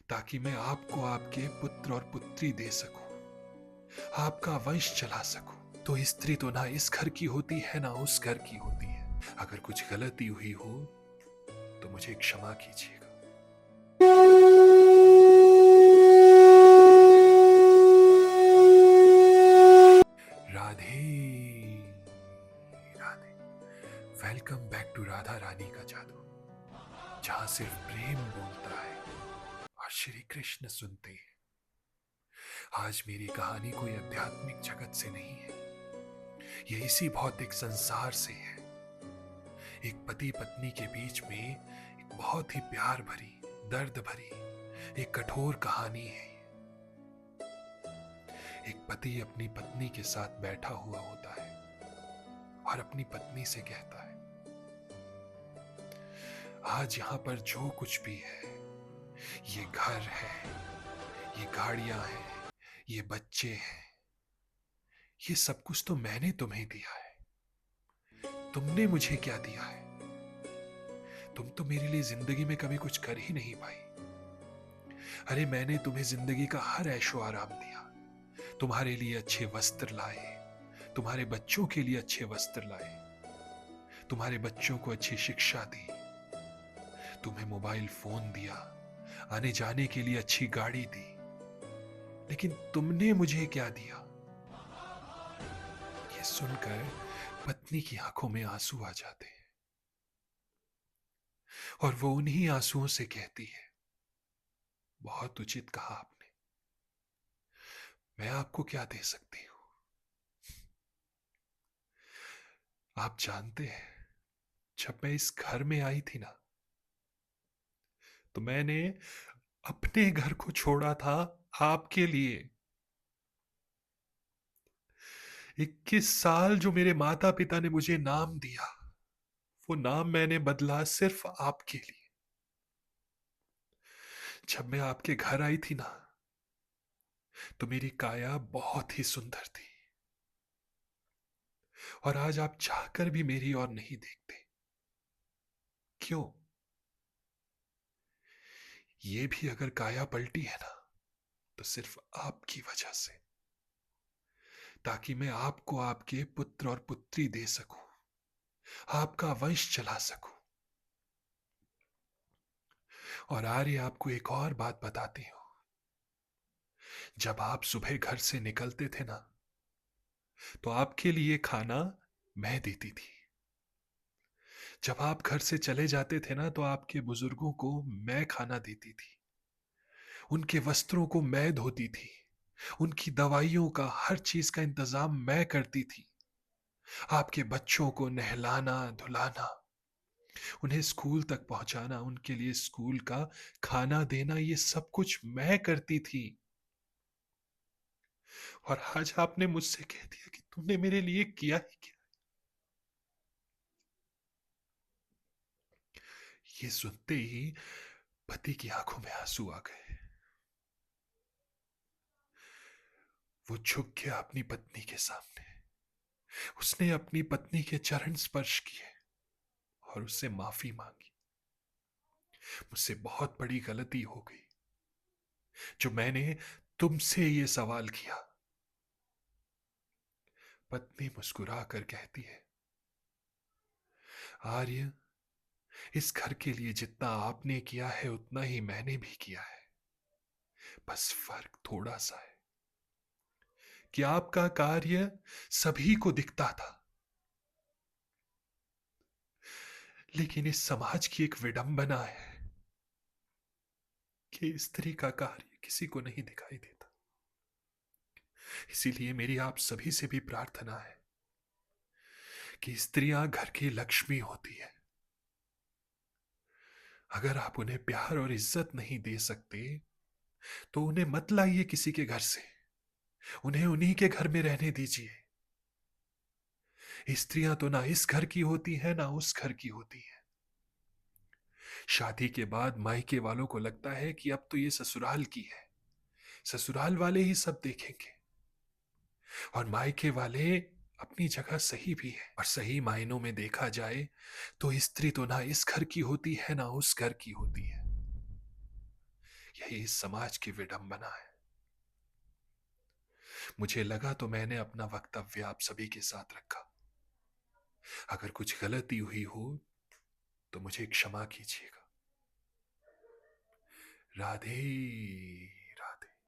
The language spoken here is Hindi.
ताकि मैं आपको आपके पुत्र और पुत्री दे सकूं, आपका वंश चला सकूं। तो स्त्री तो ना इस घर की होती है ना उस घर की होती है। अगर कुछ गलती हुई हो तो मुझे क्षमा कीजिएगा। Radhe Radhe. Welcome back to Radha Rani का जादू, जहां सिर्फ प्रेम बोलता है और श्री कृष्ण सुनते हैं। आज मेरी कहानी कोई आध्यात्मिक जगत से नहीं है, ये इसी भौतिक संसार से है। एक पति पत्नी के बीच में एक बहुत ही प्यार भरी, दर्द भरी, एक कठोर कहानी है। एक पति अपनी पत्नी के साथ बैठा हुआ होता है और अपनी पत्नी से कहता है, आज यहां पर जो कुछ भी है, ये घर है, ये गाड़ियां हैं, ये बच्चे हैं, ये सब कुछ तो मैंने तुम्हें दिया है। तुमने मुझे क्या दिया है? तुम तो मेरे लिए जिंदगी में कभी कुछ कर ही नहीं पाई। अरे मैंने तुम्हें जिंदगी का हर ऐशो आराम दिया, तुम्हारे लिए अच्छे वस्त्र लाए, तुम्हारे बच्चों के लिए अच्छे वस्त्र लाए, तुम्हारे बच्चों को अच्छी शिक्षा दी, तुम्हें मोबाइल फोन दिया, आने जाने के लिए अच्छी गाड़ी दी। लेकिन तुमने मुझे क्या दिया? ये सुनकर पत्नी की आंखों में आंसू आ जाते हैं और वो उन्हीं आंसुओं से कहती है, बहुत उचित कहा आपने, मैं आपको क्या दे सकती हूं? आप जानते हैं, जब मैं इस घर में आई थी ना, तो मैंने अपने घर को छोड़ा था आपके लिए। 21 साल जो मेरे माता पिता ने मुझे नाम दिया, वो नाम मैंने बदला सिर्फ आपके लिए। जब मैं आपके घर आई थी ना, तो मेरी काया बहुत ही सुंदर थी, और आज आप चाहकर भी मेरी ओर नहीं देखते। क्यों? ये भी अगर काया पलटी है ना, तो सिर्फ आपकी वजह से, ताकि मैं आपको आपके पुत्र और पुत्री दे सकूं, आपका वंश चला सकूं। और आर्य, आपको एक और बात बताती हूं। जब आप सुबह घर से निकलते थे ना, तो आपके लिए खाना मैं देती थी। जब आप घर से चले जाते थे ना, तो आपके बुजुर्गों को मैं खाना देती थी, उनके वस्त्रों को मैं धोती थी, उनकी दवाइयों का, हर चीज का इंतजाम मैं करती थी। आपके बच्चों को नहलाना धुलाना, उन्हें स्कूल तक पहुंचाना, उनके लिए स्कूल का खाना देना, ये सब कुछ मैं करती थी। और आज आपने मुझसे कह दिया कि तुमने मेरे लिए किया ही क्या। ये सुनते ही पति की आंखों में आंसू आ गए। वो झुक गया अपनी पत्नी के सामने, उसने अपनी पत्नी के चरण स्पर्श किए और उससे माफी मांगी। मुझसे बहुत बड़ी गलती हो गई जो मैंने तुमसे ये सवाल किया। पत्नी मुस्कुरा कर कहती है, आर्य, इस घर के लिए जितना आपने किया है उतना ही मैंने भी किया है। बस फर्क थोड़ा सा है कि आपका कार्य सभी को दिखता था, लेकिन इस समाज की एक विडंबना है कि स्त्री का कार्य किसी को नहीं दिखाई देता। इसीलिए मेरी आप सभी से भी प्रार्थना है कि स्त्रियां घर की लक्ष्मी होती है। अगर आप उन्हें प्यार और इज्जत नहीं दे सकते, तो उन्हें मत लाइए किसी के घर से, उन्हें उन्हीं के घर में रहने दीजिए। स्त्रियां तो ना इस घर की होती हैं ना उस घर की होती हैं। शादी के बाद मायके वालों को लगता है कि अब तो ये ससुराल की है, ससुराल वाले ही सब देखेंगे। और मायके वाले अपनी जगह सही भी है, और सही मायनों में देखा जाए तो स्त्री तो ना इस घर की होती है ना उस घर की होती है। यही इस समाज की विडंबना है। मुझे लगा तो मैंने अपना वक्तव्य आप सभी के साथ रखा। अगर कुछ गलती हुई हो तो मुझे क्षमा कीजिएगा। राधे